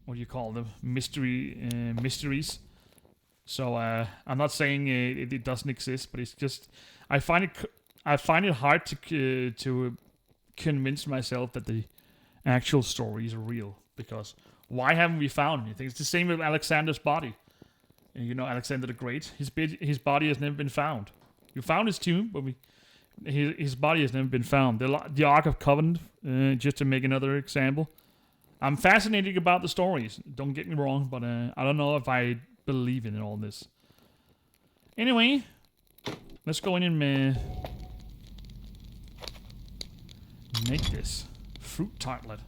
what do you call them, mysteries. So I'm not saying it doesn't exist, but it's just I find it hard to convince myself that the actual story is real, because why haven't we found anything? It's the same with Alexander's body. You know, Alexander the Great. His body has never been found. You found his tomb, but his body has never been found. The Ark of Covenant, just to make another example. I'm fascinated about the stories. Don't get me wrong, but I don't know if I believe in all this. Anyway, let's go in and make this fruit tartlet.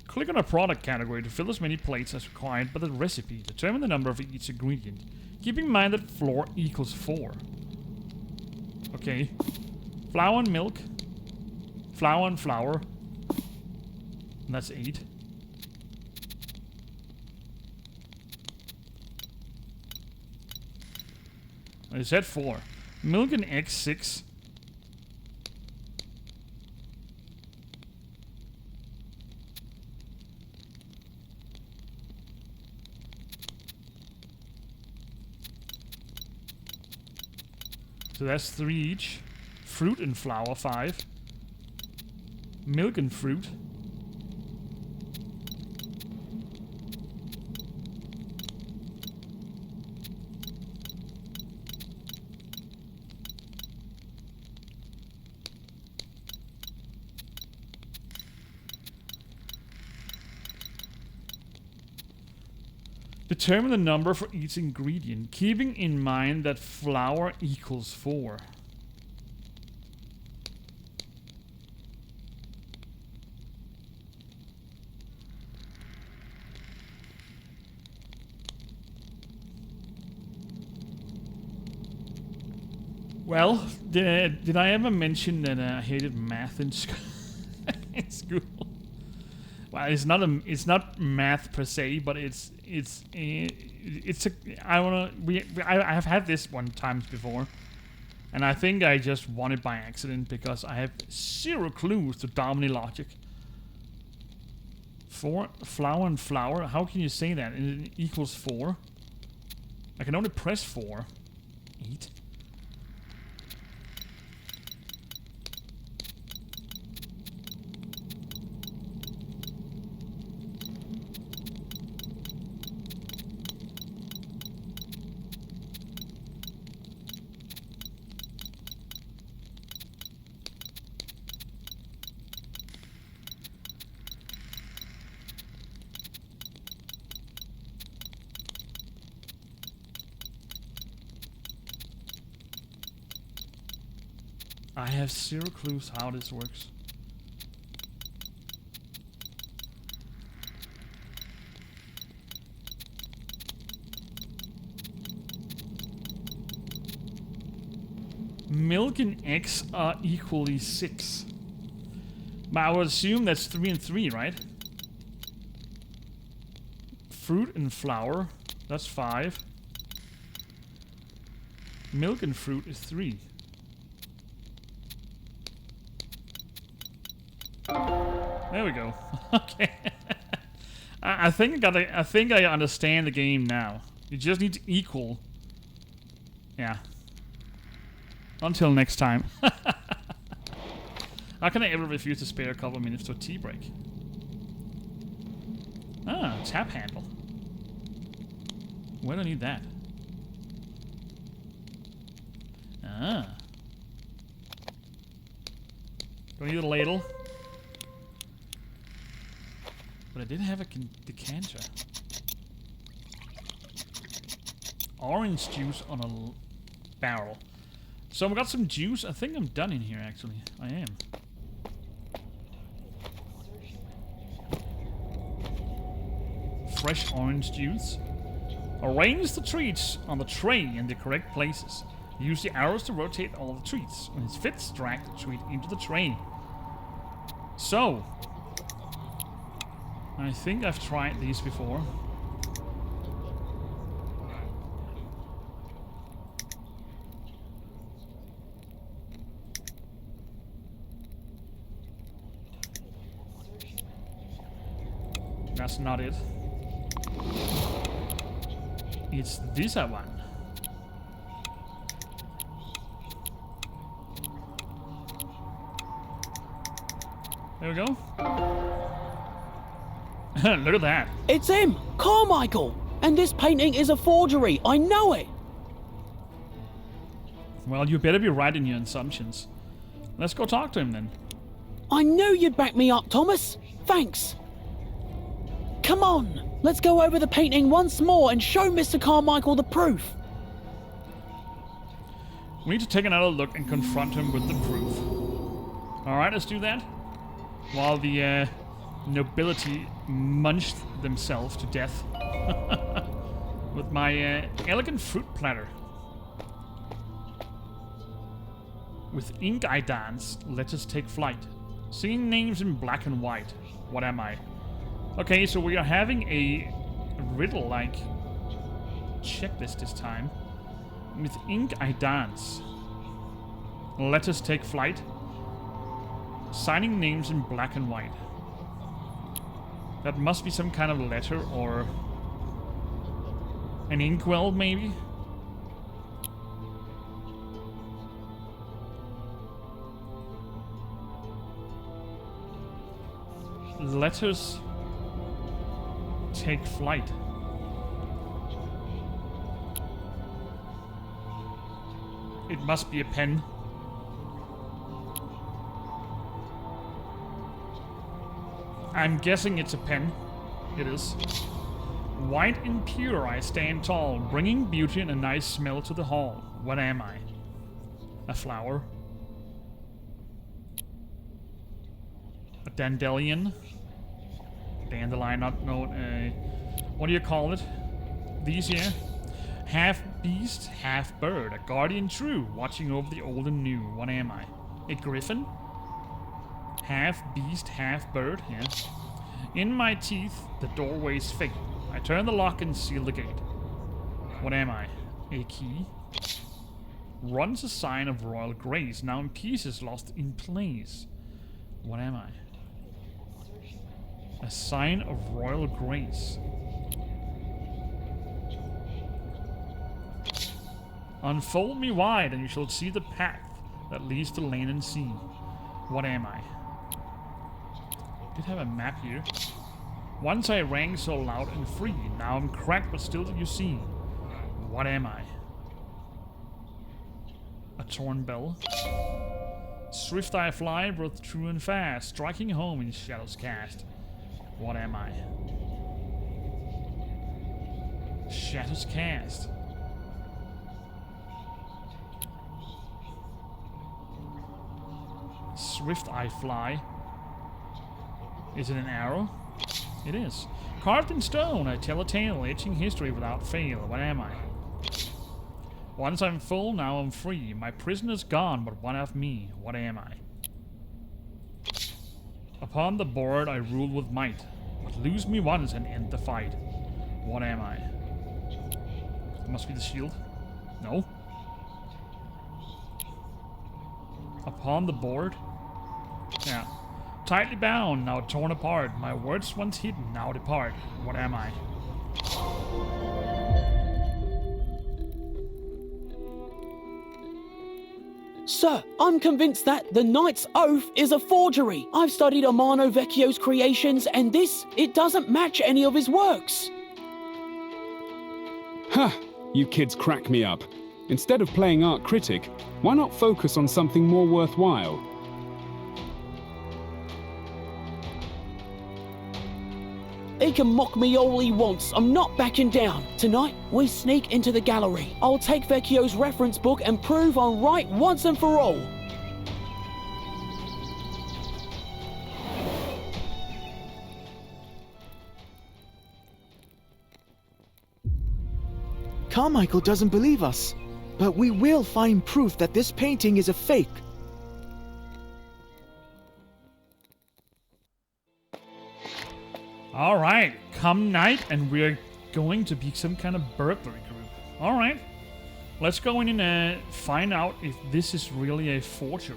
Click on a product category to fill as many plates as required by the recipe. Determine the number of each ingredient. Keep in mind that flour equals 4. Okay. Flour and milk. Flour and flour. And that's 8. I said 4. Milk and eggs 6. So that's 3 each. Fruit and flour 5. Milk and fruit. Determine the number for each ingredient, keeping in mind that flour equals 4. Well, did I ever mention that I hated math in school? In school? Well, it's not math per se, but I have had this one times before, and I think I just won it by accident because I have 0 clues to Domini logic. 4 flour and flour. How can you say that? It equals 4. I can only press 4. 8. I have 0 clues how this works. Milk and eggs are equally 6. But I would assume that's 3 and 3, right? Fruit and flour, that's 5. Milk and fruit is 3. There we go. Okay. I think I understand the game now. You just need to equal. Yeah. Until next time. How can I ever refuse to spare a couple of minutes to a tea break? Ah, tap handle. Where do I need that? Ah. Do I need a ladle? But I did have a decanter. Orange juice on a barrel. So we got some juice. I think I'm done in here, actually. I am. Fresh orange juice. Arrange the treats on the tray in the correct places. Use the arrows to rotate all the treats. When it fits, drag the treat into the tray. So, I think I've tried these before. That's not it. It's this one. There we go. Look at that. It's him, Carmichael. And this painting is a forgery. I know it. Well, you better be right in your assumptions. Let's go talk to him then. I knew you'd back me up, Thomas. Thanks. Come on, let's go over the painting once more and show Mr. Carmichael the proof. We need to take another look and confront him with the proof. Alright, let's do that. While the nobility munched themselves to death. With my elegant fruit platter. With ink I dance, let us take flight. Singing names in black and white. What am I? Okay, so we are having a riddle-like checklist this time. With ink I dance. Let us take flight. Signing names in black and white. That must be some kind of letter or an inkwell, maybe? Letters take flight. It must be a pen. I'm guessing it's a pen. It is. White and pure I stand tall, bringing beauty and a nice smell to the hall. What am I? A flower? A dandelion? Dandelion, not known. What do you call it? These here? Half beast, half bird. A guardian true, watching over the old and new. What am I? A griffin? Half beast, half bird. Yeah. In my teeth, the doorway's fate. I turn the lock and seal the gate. What am I? A key? Runs a sign of royal grace, now in pieces, lost in place. What am I? A sign of royal grace. Unfold me wide, and you shall see the path that leads to land and sea. What am I? Did have a map here. Once I rang so loud and free, now I'm cracked, but still you see. What am I? A torn bell. Swift I fly, both true and fast, striking home in shadows cast. What am I? Shadows cast. Swift I fly. Is it an arrow? It is. Carved in stone, I tell a tale, etching history without fail. What am I? Once I'm full, now I'm free. My prisoner's gone, but one of me. What am I? Upon the board I rule with might, but lose me once and end the fight. What am I? It must be the shield. No. Upon the board? Yeah. Tightly bound, now torn apart. My words once hidden, now depart. What am I? Sir, I'm convinced that the Knight's Oath is a forgery. I've studied Amano Vecchio's creations, and this, it doesn't match any of his works. Ha! You kids crack me up. Instead of playing art critic, why not focus on something more worthwhile? He can mock me all he wants. I'm not backing down. Tonight, we sneak into the gallery. I'll take Vecchio's reference book and prove I'm right once and for all. Carmichael doesn't believe us, but we will find proof that this painting is a fake. Alright, come night, and we're going to be some kind of burglary group. Alright, let's go in and find out if this is really a forgery.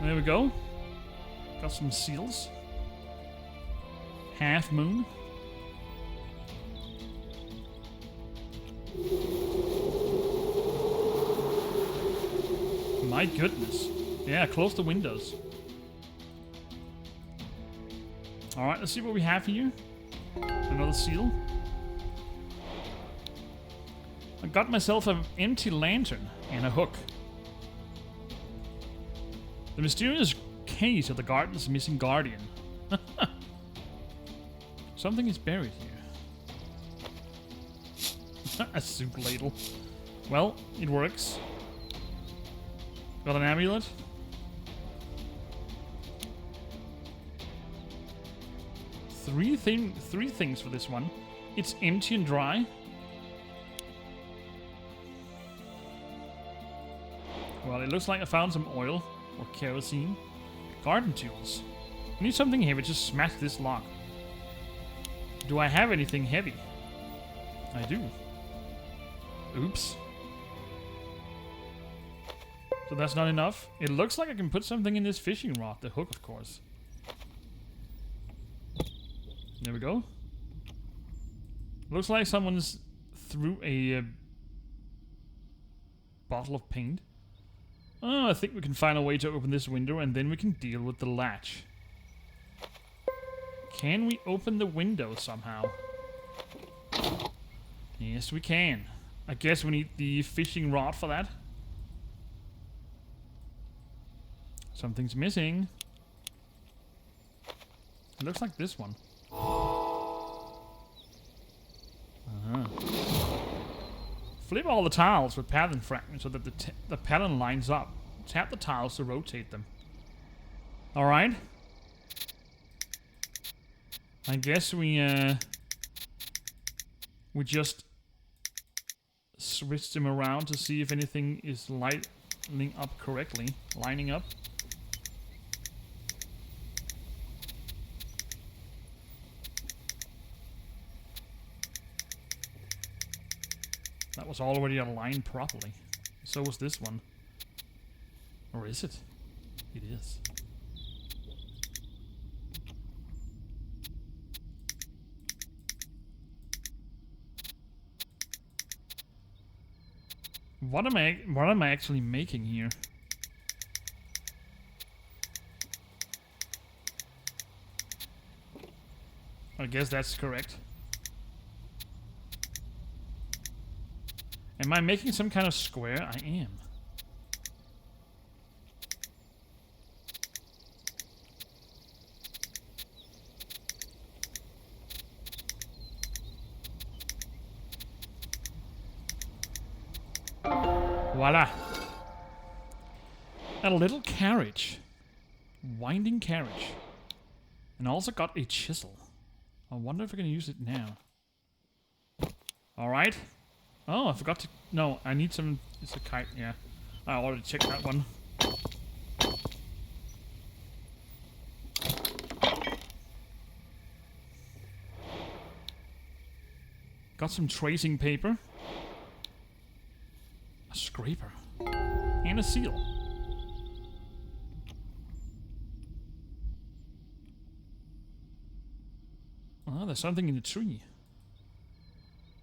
There we go. Got some seals. Half moon. My goodness. Yeah, close the windows. Alright, let's see what we have here. Another seal. I got myself an empty lantern and a hook. The mysterious case of the garden's missing guardian. Something is buried here. A soup ladle. Well, it works. Got an amulet. Three things for this one. It's empty and dry. Well, it looks like I found some oil or kerosene. Garden tools. I need something heavy to smash this lock. Do I have anything heavy? I do. Oops. So that's not enough. It looks like I can put something in this fishing rod. The hook, of course. There we go. Looks like someone's threw a bottle of paint. Oh, I think we can find a way to open this window and then we can deal with the latch. Can we open the window somehow? Yes, we can. I guess we need the fishing rod for that. Something's missing. It looks like this one. Flip all the tiles with pattern fragments so that the pattern lines up. Tap the tiles to rotate them. Alright. I guess we just switch them around to see if anything is lining up correctly. Lining up. That was already aligned properly. So was this one. Or is it? It is. What am I actually making here? I guess that's correct. Am I making some kind of square? I am. Voila. A little carriage. Winding carriage. And I also got a chisel. I wonder if I can use it now. Alright. Oh, I forgot to... No, I need some... It's a kite, yeah. I already checked that one. Got some tracing paper. A scraper. And a seal. Oh, there's something in the tree.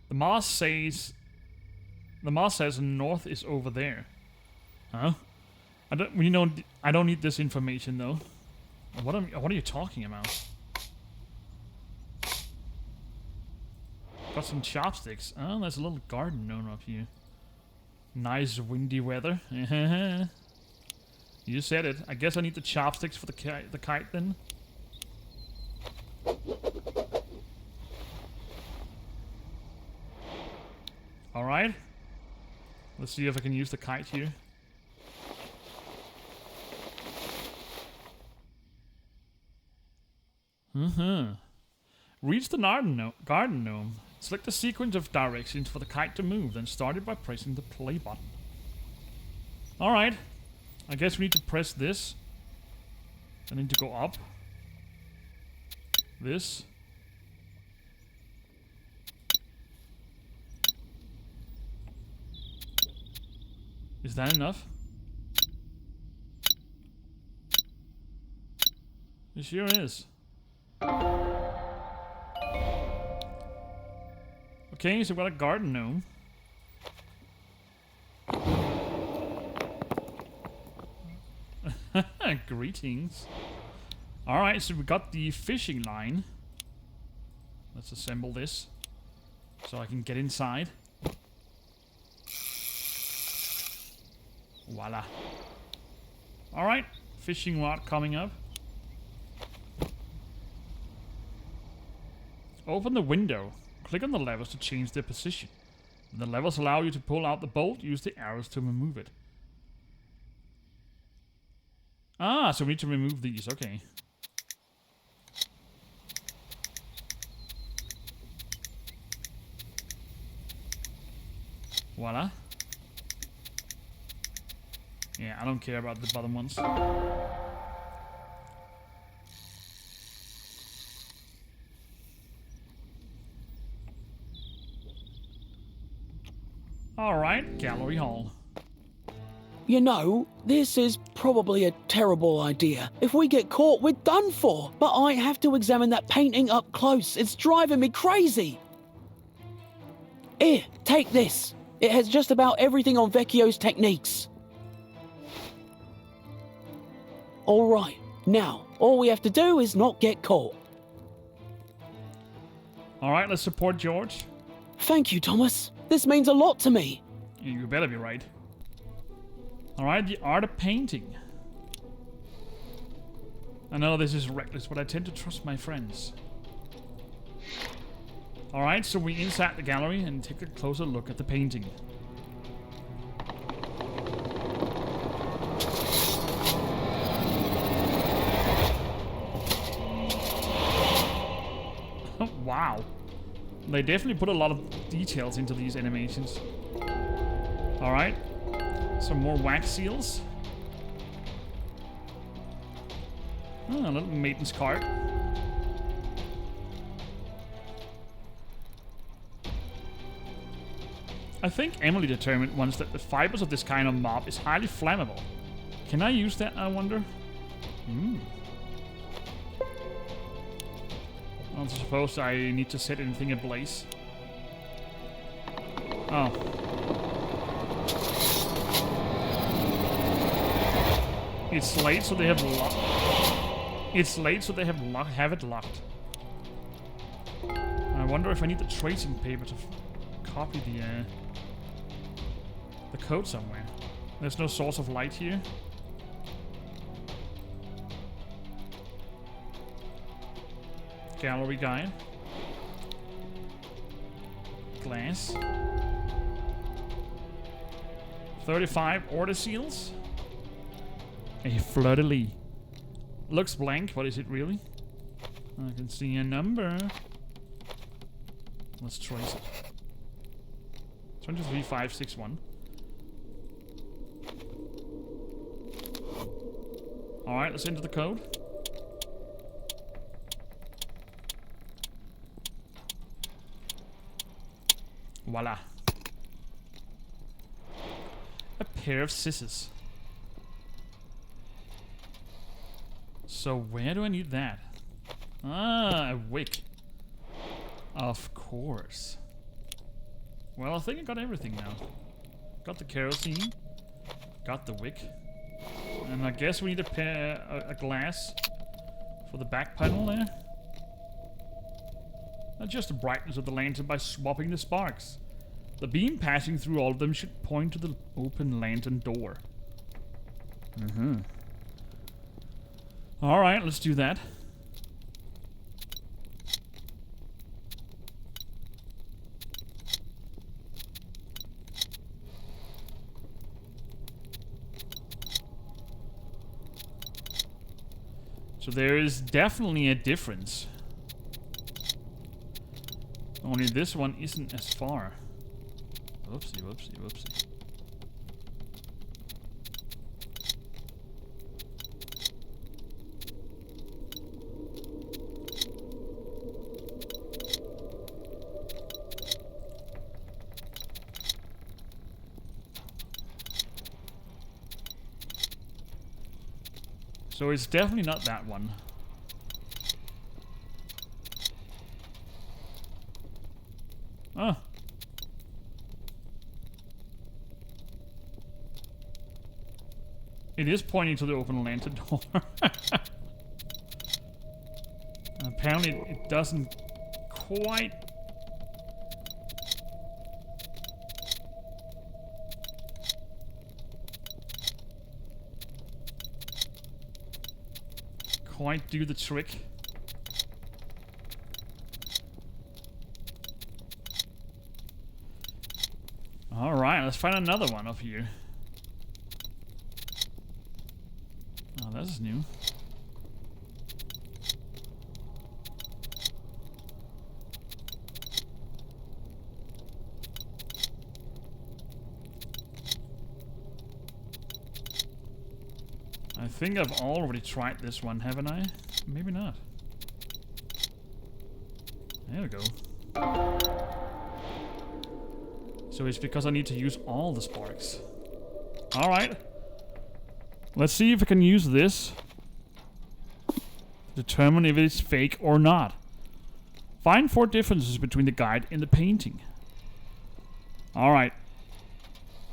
The moss says north is over there. Huh? I don't need this information though. What are you talking about? Got some chopsticks. Oh, there's a little garden gnome up here. Nice windy weather. You said it. I guess I need the chopsticks for the kite then. Alright. Let's see if I can use the kite here. Reach the garden gnome. Select the sequence of directions for the kite to move, then start it by pressing the play button. Alright. I guess we need to press this. I need to go up. This. Is that enough? It sure is. Okay, so we've got a garden gnome. Greetings. Alright, so we got the fishing line. Let's assemble this so I can get inside. Voila. Alright, fishing rod coming up. Open the window. Click on the levers to change their position. When the levers allow you to pull out the bolt, use the arrows to remove it. Ah, so we need to remove these, okay. Voila. Yeah, I don't care about the bottom ones. Alright, gallery hall. You know, this is probably a terrible idea. If we get caught, we're done for. But I have to examine that painting up close. It's driving me crazy. Here, take this. It has just about everything on Vecchio's techniques. All right, now, all we have to do is not get caught. Alright, let's support George. Thank you, Thomas. This means a lot to me. You better be right. Alright, the art of painting. I know this is reckless, but I tend to trust my friends. Alright, so we're inside the gallery and take a closer look at the painting. Oh, wow. They definitely put a lot of details into these animations. Alright. Some more wax seals. Oh, a little maiden's cart. I think Emily determined once that the fibers of this kind of mob is highly flammable. Can I use that, I wonder? I don't suppose I need to set anything ablaze. Oh. It's late, so they have It's late, so they have it locked. I wonder if I need the tracing paper to copy the code somewhere. There's no source of light here. Gallery guide. Glass. 35 order seals. A fleur-de-lis. Looks blank, but is it really? I can see a number. Let's trace it. 23561. Alright, let's enter the code. Voila. A pair of scissors. So where do I need that? Ah, a wick. Of course. Well, I think I got everything now. Got the kerosene. Got the wick. And I guess we need a glass for the back panel there. Adjust the brightness of the lantern by swapping the sparks. The beam passing through all of them should point to the open lantern door. Alright, let's do that. So there is definitely a difference. Only this one isn't as far. Whoopsie, whoopsie, whoopsie. So it's definitely not that one. Oh. It is pointing to the open lantern door. Apparently it doesn't quite... quite do the trick. Alright, let's find another one up here. Oh, that's new. I think I've already tried this one, haven't I? Maybe not. There we go. So it's because I need to use all the sparks. Alright. Let's see if I can use this to determine if it's fake or not. Find 4 differences between the guide and the painting. Alright.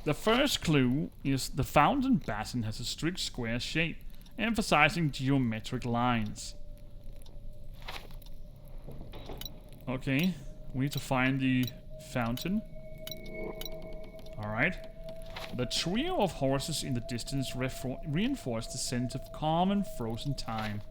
The first clue is the fountain basin has a strict square shape, emphasizing geometric lines. Okay, we need to find the fountain. Alright. The trio of horses in the distance reinforce the sense of calm and frozen time.